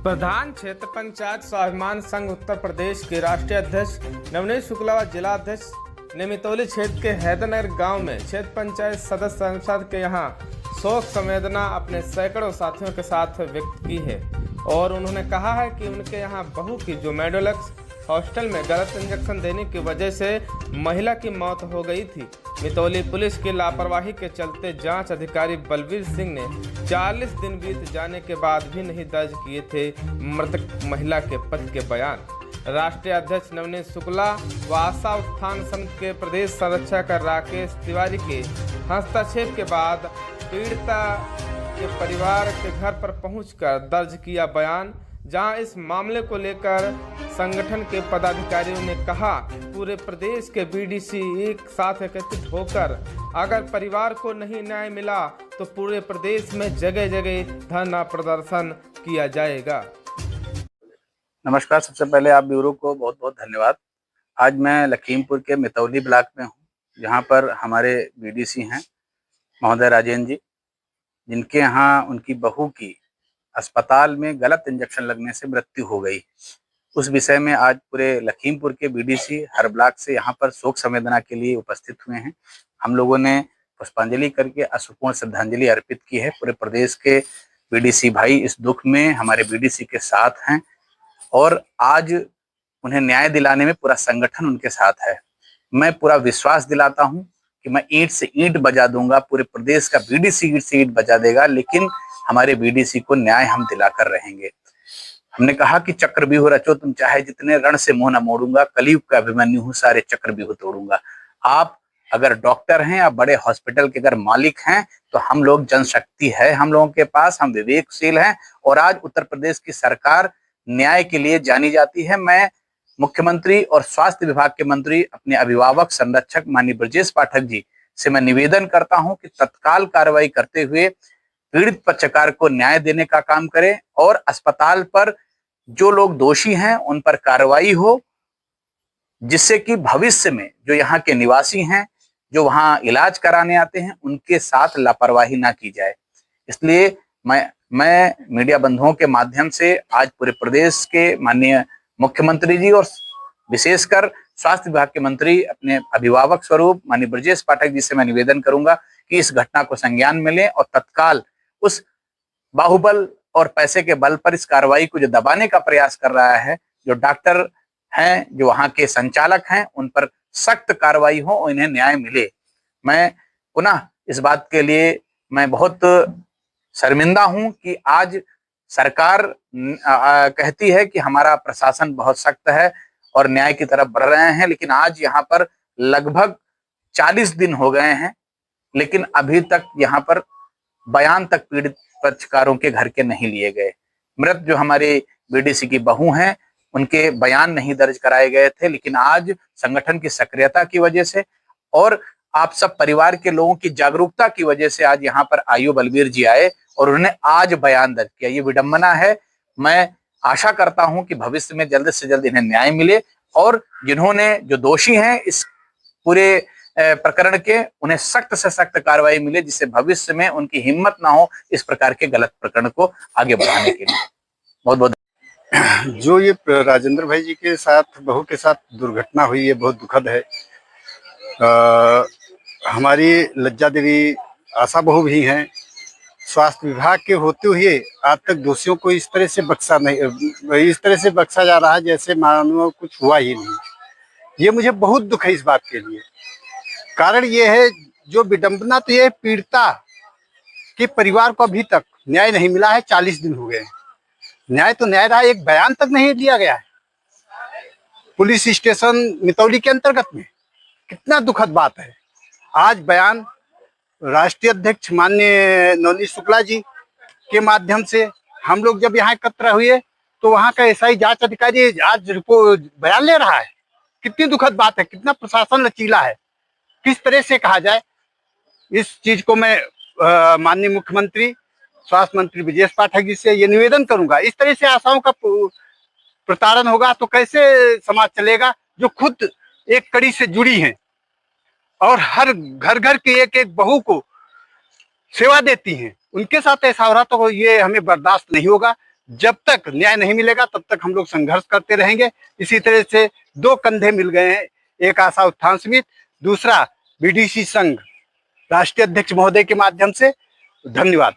प्रधान क्षेत्र पंचायत स्वाभिमान संघ उत्तर प्रदेश के राष्ट्रीय अध्यक्ष नवनीत शुक्ला व जिला अध्यक्ष ने मितौली क्षेत्र के हैदरनगर गांव में क्षेत्र पंचायत सदस्य संसद के यहां शोक संवेदना अपने सैकड़ों साथियों के साथ व्यक्त की है और उन्होंने कहा है कि उनके यहां बहू की जो मेडोलक्स हॉस्टल में गलत इंजेक्शन देने की वजह से महिला की मौत हो गई थी। मितौली पुलिस की लापरवाही के चलते जांच अधिकारी बलवीर सिंह ने 40 दिन बीत जाने के बाद भी नहीं दर्ज किए थे मृतक महिला के पति के बयान। राष्ट्रीय अध्यक्ष नवनीत शुक्ला व आशा उत्थान समिति के प्रदेश संरक्षक राकेश तिवारी के हस्तक्षेप के बाद पीड़िता के परिवार के घर पर पहुंचकर दर्ज किया बयान, जहां इस मामले को लेकर संगठन के पदाधिकारियों ने कहा पूरे प्रदेश के बीडीसी एक साथ एकत्रित होकर अगर परिवार को नहीं न्याय मिला तो पूरे प्रदेश में जगह जगह धरना प्रदर्शन किया जाएगा। नमस्कार, सबसे पहले आप ब्यूरो को बहुत बहुत धन्यवाद। आज मैं लखीमपुर के मितौली ब्लॉक में हूँ, जहाँ पर हमारे बीडीसी हैं महोदय राजेंद्र जी, जिनके यहाँ उनकी बहू की अस्पताल में गलत इंजेक्शन लगने से मृत्यु हो गई। उस विषय में आज पूरे लखीमपुर के बीडीसी हर ब्लॉक से यहाँ पर शोक संवेदना के लिए उपस्थित हुए हैं। हम लोगों ने पुष्पांजलि करके अश्रुपूर्ण श्रद्धांजलि अर्पित की है। पूरे प्रदेश के बीडीसी भाई इस दुख में हमारे बीडीसी के साथ हैं और आज उन्हें न्याय दिलाने में पूरा संगठन उनके साथ है। मैं पूरा विश्वास दिलाता हूँ कि मैं ईंट से ईंट बजा दूंगा, पूरे प्रदेश का बीडीसी ईंट से ईंट बजा देगा, लेकिन हमारे बीडीसी को न्याय हम दिलाकर रहेंगे। हमने कहा कि चक्रव्यूह रचो तुम चाहे जितने, रण से मुंह न मोड़ूंगा, कलयुग का अभिमन्यु हूं, सारे चक्रव्यूह तोड़ूंगा। आप अगर डॉक्टर हैं या बड़े हॉस्पिटल के अगर मालिक हैं तो हम लोग जनशक्ति है हम लोगों के पास, हम विवेकशील हैं और आज उत्तर प्रदेश की सरकार न्याय के लिए जानी जाती है। मैं मुख्यमंत्री और स्वास्थ्य विभाग के मंत्री अपने अभिभावक संरक्षक माननीय ब्रजेश पाठक जी से मैं निवेदन करता हूं कि तत्काल कार्रवाई करते हुए पीड़ित पक्षकार को न्याय देने का काम करें और अस्पताल पर जो लोग दोषी हैं उन पर कार्रवाई हो, जिससे कि भविष्य में जो यहाँ के निवासी हैं, जो वहाँ इलाज कराने आते हैं, उनके साथ लापरवाही ना की जाए। इसलिए मैं मीडिया बंधुओं के माध्यम से आज पूरे प्रदेश के माननीय मुख्यमंत्री जी और विशेषकर स्वास्थ्य विभाग के मंत्री अपने अभिभावक स्वरूप माननीय ब्रजेश पाठक जी से मैं निवेदन करूंगा कि इस घटना को संज्ञान में लें और तत्काल उस बाहुबल और पैसे के बल पर इस कार्रवाई को जो दबाने का प्रयास कर रहा है, जो डॉक्टर हैं, जो वहां के संचालक हैं, उन पर सख्त कार्रवाई हो और इन्हें न्याय मिले। मैं पुनः इस बात के लिए मैं बहुत शर्मिंदा हूं कि आज सरकार कहती है कि हमारा प्रशासन बहुत सख्त है और न्याय की तरफ बढ़ रहे हैं, लेकिन आज यहाँ पर लगभग 40 दिन हो गए हैं, लेकिन अभी तक यहाँ पर बयान तक पीड़ित पक्षकारों के घर के नहीं लिए गए। मृत जो हमारे बीडीसी की बहू हैं उनके बयान नहीं दर्ज कराए गए थे, लेकिन आज संगठन की सक्रियता की वजह से और आप सब परिवार के लोगों की जागरूकता की वजह से आज यहाँ पर आयु बलवीर जी आए और उन्होंने आज बयान दर्ज किया। ये विडंबना है। मैं आशा करता हूं कि भविष्य में जल्द से जल्द इन्हें न्याय मिले और जिन्होंने जो दोषी हैं इस पूरे प्रकरण के, उन्हें सख्त से सख्त कार्रवाई मिले, जिससे भविष्य में उनकी हिम्मत ना हो इस प्रकार के गलत प्रकरण को आगे बढ़ाने के लिए। बहुत बहुत जो ये राजेंद्र भाई जी के साथ बहू के साथ दुर्घटना हुई है बहुत दुखद है। हमारी लज्जा देवी आशा बहू भी हैं। स्वास्थ्य विभाग के होते हुए आज तक दोषियों को इस तरह से बख्शा जा रहा है जैसे मानो कुछ हुआ ही नहीं। ये मुझे बहुत दुख है इस बात के लिए। कारण ये है, जो विडंबना तो ये पीड़िता के परिवार को अभी तक न्याय नहीं मिला है। 40 दिन हो गए। न्याय तो न्याय रहा, एक बयान तक नहीं लिया गया है पुलिस स्टेशन मितौली के अंतर्गत में। कितना दुखद बात है। आज बयान राष्ट्रीय अध्यक्ष माननीय नवनीत शुक्ला जी के माध्यम से हम लोग जब यहाँ एकत्र हुए तो वहाँ का एसआई जांच अधिकारी आज रिपोर्ट बयान ले रहा है। कितनी दुखद बात है, कितना प्रशासन लचीला है। किस तरह से कहा जाए, इस चीज को मैं माननीय मुख्यमंत्री स्वास्थ्य मंत्री ब्रजेश पाठक जी से ये निवेदन करूंगा। इस तरह से आशाओं का प्रताड़न होगा तो कैसे समाज चलेगा, जो खुद एक कड़ी से जुड़ी हैं और हर घर घर की एक एक बहू को सेवा देती हैं। उनके साथ ऐसा हो रहा तो ये हमें बर्दाश्त नहीं होगा। जब तक न्याय नहीं मिलेगा तब तक हम लोग संघर्ष करते रहेंगे। इसी तरह से दो कंधे मिल गए हैं, एक आशा उत्थान समिति, दूसरा बीडीसी संघ राष्ट्रीय अध्यक्ष महोदय के माध्यम से। धन्यवाद।